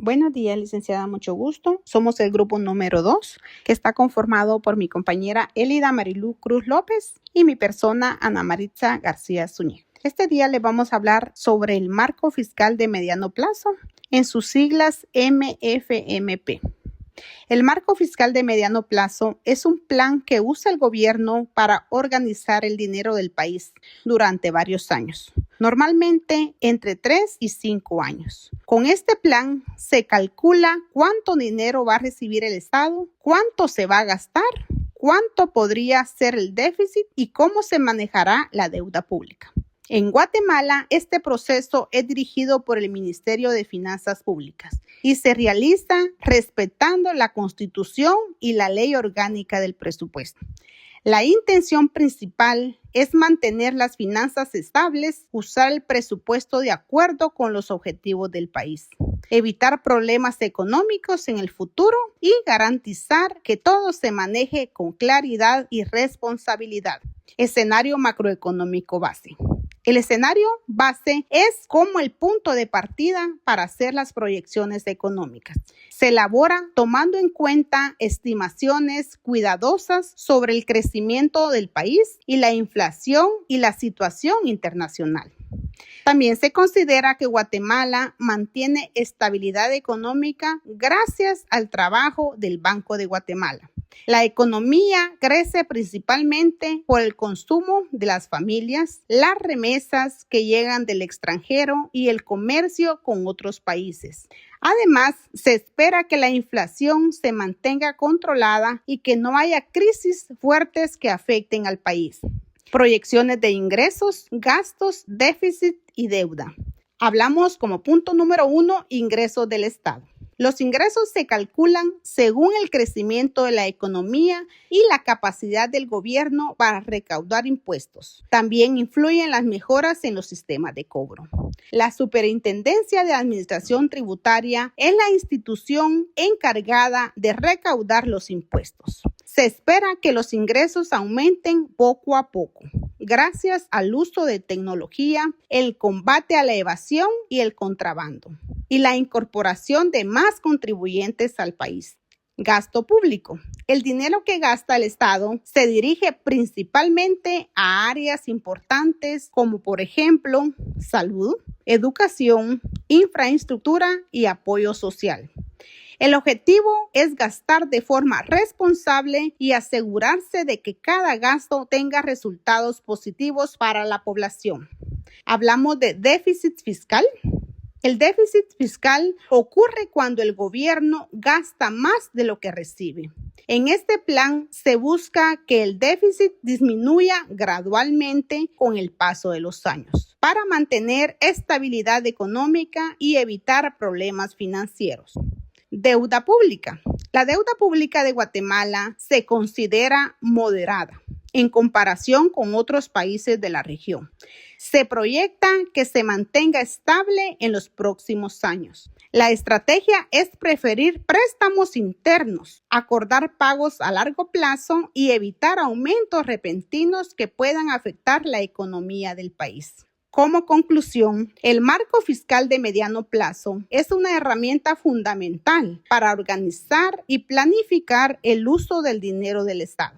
Buenos días, licenciada, mucho gusto. Somos el grupo número 2, que está conformado por mi compañera Elida Marilú Cruz López y mi persona Ana Maritza García Zúñiga. Este día le vamos a hablar sobre el marco fiscal de mediano plazo, en sus siglas MFMP. El marco fiscal de mediano plazo es un plan que usa el gobierno para organizar el dinero del país durante varios años, normalmente entre 3 y 5 años. Con este plan se calcula cuánto dinero va a recibir el Estado, cuánto se va a gastar, cuánto podría ser el déficit y cómo se manejará la deuda pública. En Guatemala, este proceso es dirigido por el Ministerio de Finanzas Públicas y se realiza respetando la Constitución y la Ley Orgánica del Presupuesto. La intención principal es mantener las finanzas estables, usar el presupuesto de acuerdo con los objetivos del país, evitar problemas económicos en el futuro y garantizar que todo se maneje con claridad y responsabilidad. Escenario macroeconómico base. El escenario base es como el punto de partida para hacer las proyecciones económicas. Se elabora tomando en cuenta estimaciones cuidadosas sobre el crecimiento del país y la inflación y la situación internacional. También se considera que Guatemala mantiene estabilidad económica gracias al trabajo del Banco de Guatemala. La economía crece principalmente por el consumo de las familias, las remesas que llegan del extranjero y el comercio con otros países. Además, se espera que la inflación se mantenga controlada y que no haya crisis fuertes que afecten al país. Proyecciones de ingresos, gastos, déficit y deuda. Hablamos como punto número 1, ingresos del Estado. Los ingresos se calculan según el crecimiento de la economía y la capacidad del gobierno para recaudar impuestos. También influyen las mejoras en los sistemas de cobro. La Superintendencia de Administración Tributaria es la institución encargada de recaudar los impuestos. Se espera que los ingresos aumenten poco a poco, gracias al uso de tecnología, el combate a la evasión y el contrabando, y la incorporación de más contribuyentes al país. Gasto público. El dinero que gasta el Estado se dirige principalmente a áreas importantes como, por ejemplo, salud, educación, infraestructura y apoyo social. El objetivo es gastar de forma responsable y asegurarse de que cada gasto tenga resultados positivos para la población. Hablamos de déficit fiscal. El déficit fiscal ocurre cuando el gobierno gasta más de lo que recibe. En este plan se busca que el déficit disminuya gradualmente con el paso de los años para mantener estabilidad económica y evitar problemas financieros. Deuda pública. La deuda pública de Guatemala se considera moderada en comparación con otros países de la región. Se proyecta que se mantenga estable en los próximos años. La estrategia es preferir préstamos internos, acordar pagos a largo plazo y evitar aumentos repentinos que puedan afectar la economía del país. Como conclusión, el marco fiscal de mediano plazo es una herramienta fundamental para organizar y planificar el uso del dinero del Estado.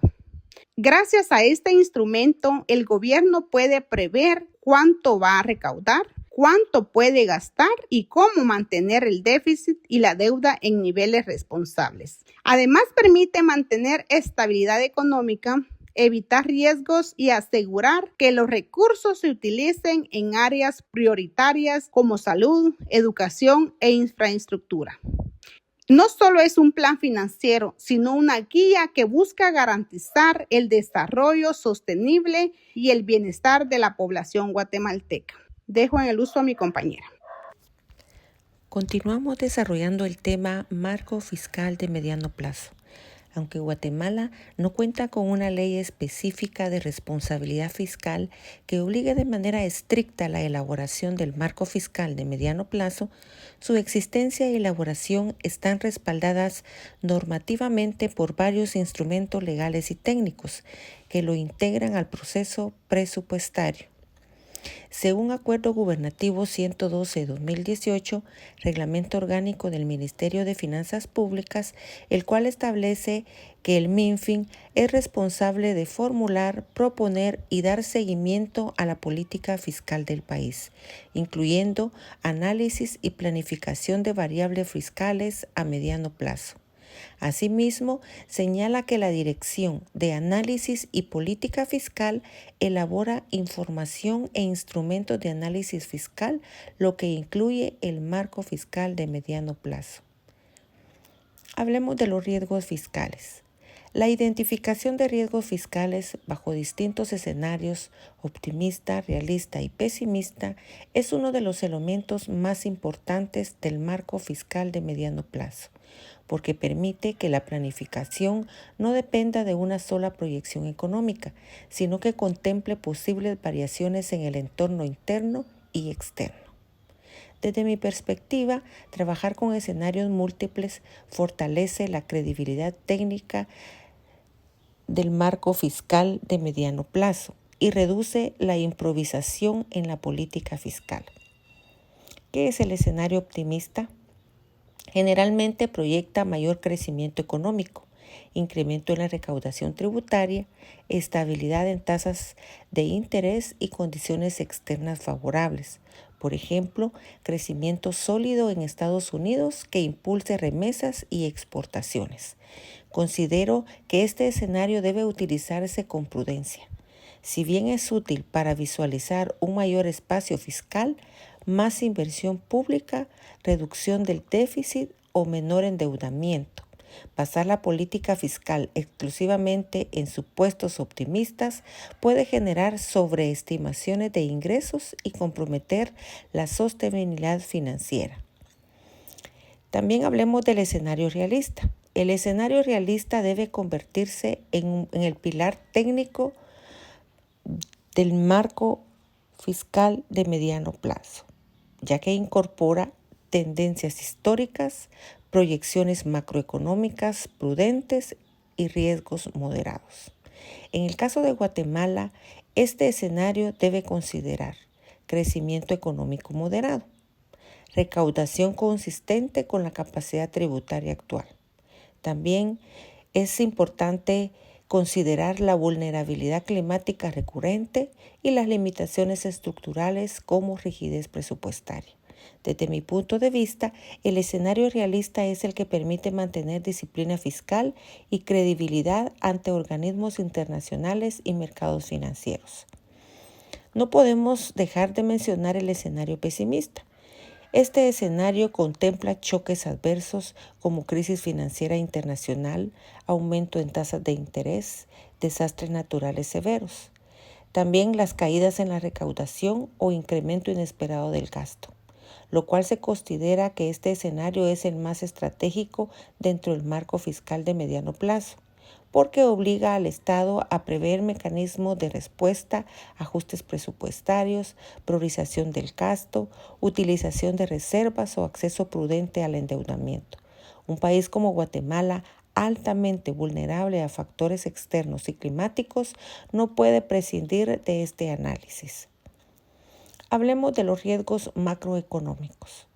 Gracias a este instrumento, el gobierno puede prever cuánto va a recaudar, cuánto puede gastar y cómo mantener el déficit y la deuda en niveles responsables. Además, permite mantener estabilidad económica, evitar riesgos y asegurar que los recursos se utilicen en áreas prioritarias como salud, educación e infraestructura. No solo es un plan financiero, sino una guía que busca garantizar el desarrollo sostenible y el bienestar de la población guatemalteca. Dejo en el uso a mi compañera. Continuamos desarrollando el tema marco fiscal de mediano plazo. Aunque Guatemala no cuenta con una ley específica de responsabilidad fiscal que obligue de manera estricta la elaboración del marco fiscal de mediano plazo, su existencia y elaboración están respaldadas normativamente por varios instrumentos legales y técnicos que lo integran al proceso presupuestario. Según Acuerdo Gubernativo 112-2018, Reglamento Orgánico del Ministerio de Finanzas Públicas, el cual establece que el MINFIN es responsable de formular, proponer y dar seguimiento a la política fiscal del país, incluyendo análisis y planificación de variables fiscales a mediano plazo. Asimismo, señala que la Dirección de Análisis y Política Fiscal elabora información e instrumentos de análisis fiscal, lo que incluye el marco fiscal de mediano plazo. Hablemos de los riesgos fiscales. La identificación de riesgos fiscales bajo distintos escenarios, optimista, realista y pesimista, es uno de los elementos más importantes del marco fiscal de mediano plazo, porque permite que la planificación no dependa de una sola proyección económica, sino que contemple posibles variaciones en el entorno interno y externo. Desde mi perspectiva, trabajar con escenarios múltiples fortalece la credibilidad técnica del marco fiscal de mediano plazo y reduce la improvisación en la política fiscal. ¿Qué es el escenario optimista? Generalmente proyecta mayor crecimiento económico, incremento en la recaudación tributaria, estabilidad en tasas de interés y condiciones externas favorables. Por ejemplo, crecimiento sólido en Estados Unidos que impulse remesas y exportaciones. Considero que este escenario debe utilizarse con prudencia. Si bien es útil para visualizar un mayor espacio fiscal, más inversión pública, reducción del déficit o menor endeudamiento. Basar la política fiscal exclusivamente en supuestos optimistas puede generar sobreestimaciones de ingresos y comprometer la sostenibilidad financiera. También hablemos del escenario realista. El escenario realista debe convertirse en el pilar técnico del marco fiscal de mediano plazo, ya que incorpora tendencias históricas, proyecciones macroeconómicas prudentes y riesgos moderados. En el caso de Guatemala, este escenario debe considerar crecimiento económico moderado, recaudación consistente con la capacidad tributaria actual. También es importante considerar la vulnerabilidad climática recurrente y las limitaciones estructurales como rigidez presupuestaria. Desde mi punto de vista, el escenario realista es el que permite mantener disciplina fiscal y credibilidad ante organismos internacionales y mercados financieros. No podemos dejar de mencionar el escenario pesimista. Este escenario contempla choques adversos como crisis financiera internacional, aumento en tasas de interés, desastres naturales severos. También las caídas en la recaudación o incremento inesperado del gasto, lo cual se considera que este escenario es el más estratégico dentro del marco fiscal de mediano plazo, porque obliga al Estado a prever mecanismos de respuesta, ajustes presupuestarios, priorización del gasto, utilización de reservas o acceso prudente al endeudamiento. Un país como Guatemala, altamente vulnerable a factores externos y climáticos, no puede prescindir de este análisis. Hablemos de los riesgos macroeconómicos.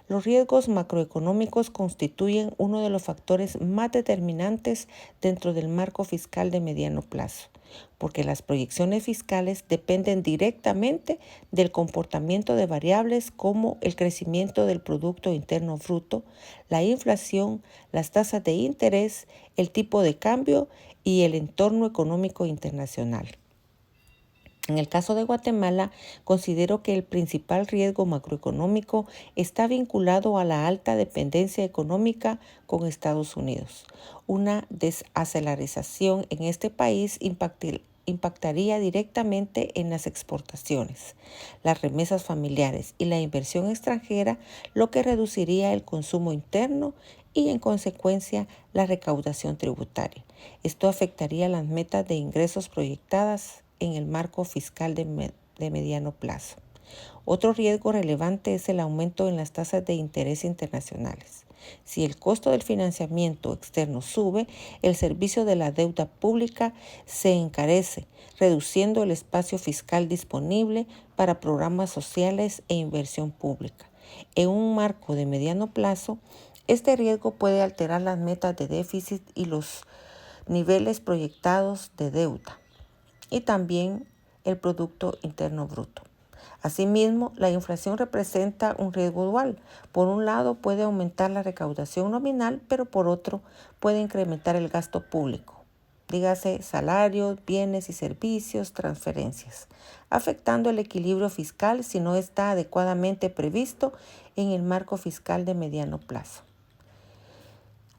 Los riesgos macroeconómicos constituyen uno de los factores más determinantes dentro del marco fiscal de mediano plazo, porque las proyecciones fiscales dependen directamente del comportamiento de variables como el crecimiento del Producto Interno Bruto, la inflación, las tasas de interés, el tipo de cambio y el entorno económico internacional. En el caso de Guatemala, considero que el principal riesgo macroeconómico está vinculado a la alta dependencia económica con Estados Unidos. Una desaceleración en este país impactaría directamente en las exportaciones, las remesas familiares y la inversión extranjera, lo que reduciría el consumo interno y, en consecuencia, la recaudación tributaria. Esto afectaría las metas de ingresos proyectadas en el marco fiscal de mediano plazo. Otro riesgo relevante es el aumento en las tasas de interés internacionales. Si el costo del financiamiento externo sube, el servicio de la deuda pública se encarece, reduciendo el espacio fiscal disponible para programas sociales e inversión pública. En un marco de mediano plazo, este riesgo puede alterar las metas de déficit y los niveles proyectados de deuda, y también el Producto Interno Bruto. Asimismo, la inflación representa un riesgo dual. Por un lado, puede aumentar la recaudación nominal, pero por otro, puede incrementar el gasto público, dígase salarios, bienes y servicios, transferencias, afectando el equilibrio fiscal si no está adecuadamente previsto en el marco fiscal de mediano plazo.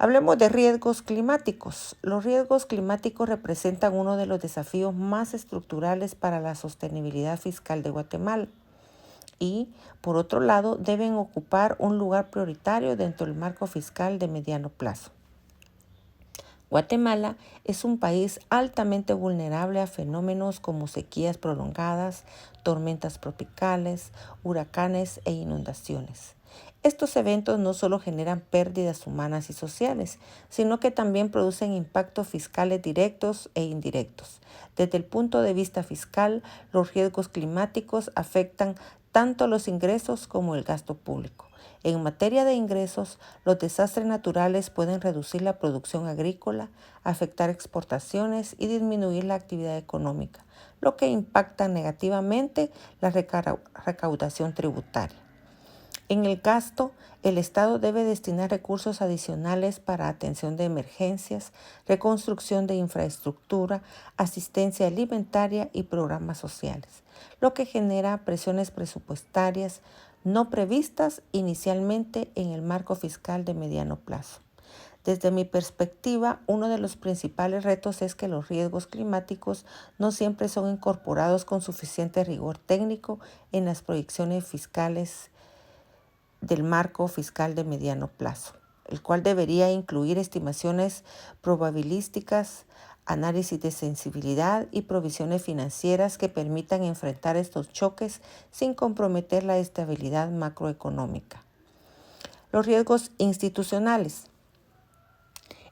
Hablemos de riesgos climáticos. Los riesgos climáticos representan uno de los desafíos más estructurales para la sostenibilidad fiscal de Guatemala y, por otro lado, deben ocupar un lugar prioritario dentro del marco fiscal de mediano plazo. Guatemala es un país altamente vulnerable a fenómenos como sequías prolongadas, tormentas tropicales, huracanes e inundaciones. Estos eventos no solo generan pérdidas humanas y sociales, sino que también producen impactos fiscales directos e indirectos. Desde el punto de vista fiscal, los riesgos climáticos afectan tanto los ingresos como el gasto público. En materia de ingresos, los desastres naturales pueden reducir la producción agrícola, afectar exportaciones y disminuir la actividad económica, lo que impacta negativamente la recaudación tributaria. En el gasto, el Estado debe destinar recursos adicionales para atención de emergencias, reconstrucción de infraestructura, asistencia alimentaria y programas sociales, lo que genera presiones presupuestarias no previstas inicialmente en el marco fiscal de mediano plazo. Desde mi perspectiva, uno de los principales retos es que los riesgos climáticos no siempre son incorporados con suficiente rigor técnico en las proyecciones fiscales del marco fiscal de mediano plazo, el cual debería incluir estimaciones probabilísticas, análisis de sensibilidad y provisiones financieras que permitan enfrentar estos choques sin comprometer la estabilidad macroeconómica. Los riesgos institucionales.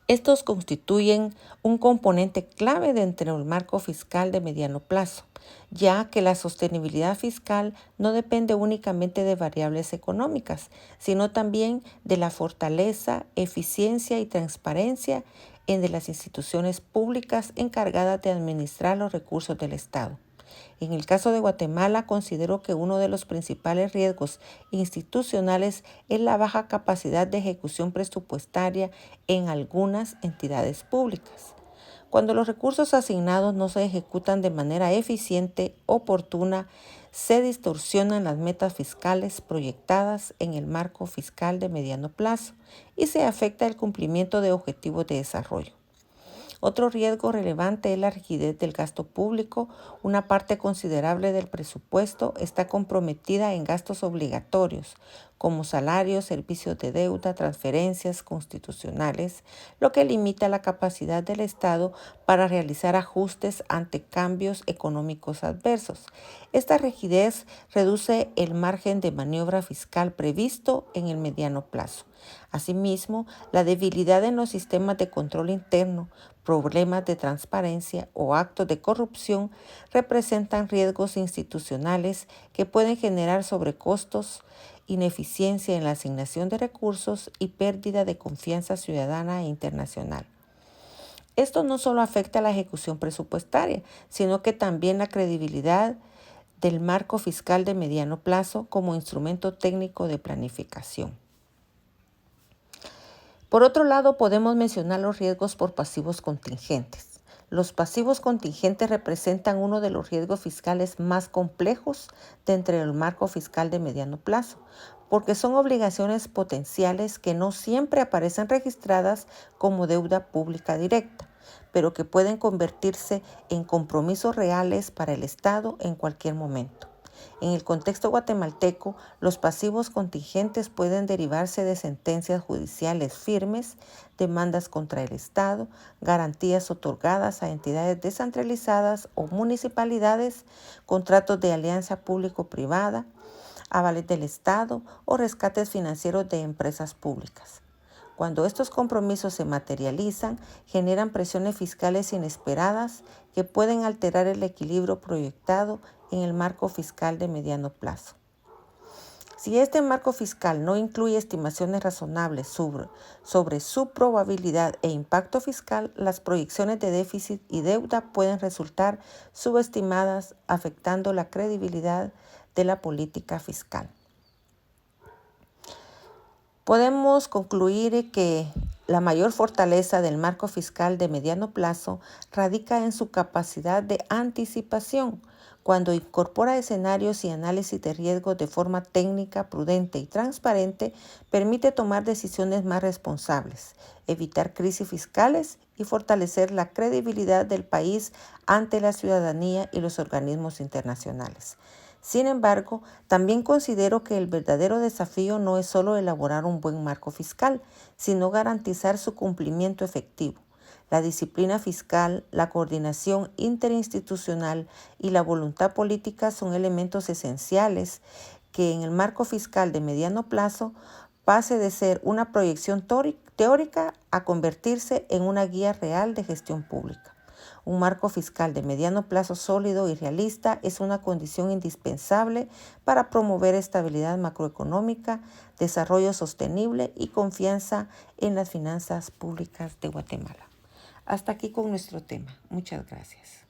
Estos constituyen un componente clave dentro del marco fiscal de mediano plazo, ya que la sostenibilidad fiscal no depende únicamente de variables económicas, sino también de la fortaleza, eficiencia y transparencia de las instituciones públicas encargadas de administrar los recursos del Estado. En el caso de Guatemala, considero que uno de los principales riesgos institucionales es la baja capacidad de ejecución presupuestaria en algunas entidades públicas. Cuando los recursos asignados no se ejecutan de manera eficiente, oportuna, se distorsionan las metas fiscales proyectadas en el marco fiscal de mediano plazo y se afecta el cumplimiento de objetivos de desarrollo. Otro riesgo relevante es la rigidez del gasto público. Una parte considerable del presupuesto está comprometida en gastos obligatorios, como salarios, servicios de deuda, transferencias constitucionales, lo que limita la capacidad del Estado para realizar ajustes ante cambios económicos adversos. Esta rigidez reduce el margen de maniobra fiscal previsto en el mediano plazo. Asimismo, la debilidad en los sistemas de control interno, problemas de transparencia o actos de corrupción representan riesgos institucionales que pueden generar sobrecostos, ineficiencia en la asignación de recursos y pérdida de confianza ciudadana e internacional. Esto no solo afecta a la ejecución presupuestaria, sino que también la credibilidad del marco fiscal de mediano plazo como instrumento técnico de planificación. Por otro lado, podemos mencionar los riesgos por pasivos contingentes. Los pasivos contingentes representan uno de los riesgos fiscales más complejos dentro del marco fiscal de mediano plazo, porque son obligaciones potenciales que no siempre aparecen registradas como deuda pública directa, pero que pueden convertirse en compromisos reales para el Estado en cualquier momento. En el contexto guatemalteco, los pasivos contingentes pueden derivarse de sentencias judiciales firmes, demandas contra el Estado, garantías otorgadas a entidades descentralizadas o municipalidades, contratos de alianza público-privada, avales del Estado o rescates financieros de empresas públicas. Cuando estos compromisos se materializan, generan presiones fiscales inesperadas que pueden alterar el equilibrio proyectado en el marco fiscal de mediano plazo. Si este marco fiscal no incluye estimaciones razonables sobre su probabilidad e impacto fiscal, las proyecciones de déficit y deuda pueden resultar subestimadas, afectando la credibilidad de la política fiscal. Podemos concluir que la mayor fortaleza del marco fiscal de mediano plazo radica en su capacidad de anticipación, cuando incorpora escenarios y análisis de riesgos de forma técnica, prudente y transparente, permite tomar decisiones más responsables, evitar crisis fiscales y fortalecer la credibilidad del país ante la ciudadanía y los organismos internacionales. Sin embargo, también considero que el verdadero desafío no es solo elaborar un buen marco fiscal, sino garantizar su cumplimiento efectivo. La disciplina fiscal, la coordinación interinstitucional y la voluntad política son elementos esenciales que en el marco fiscal de mediano plazo pase de ser una proyección teórica a convertirse en una guía real de gestión pública. Un marco fiscal de mediano plazo sólido y realista es una condición indispensable para promover estabilidad macroeconómica, desarrollo sostenible y confianza en las finanzas públicas de Guatemala. Hasta aquí con nuestro tema. Muchas gracias.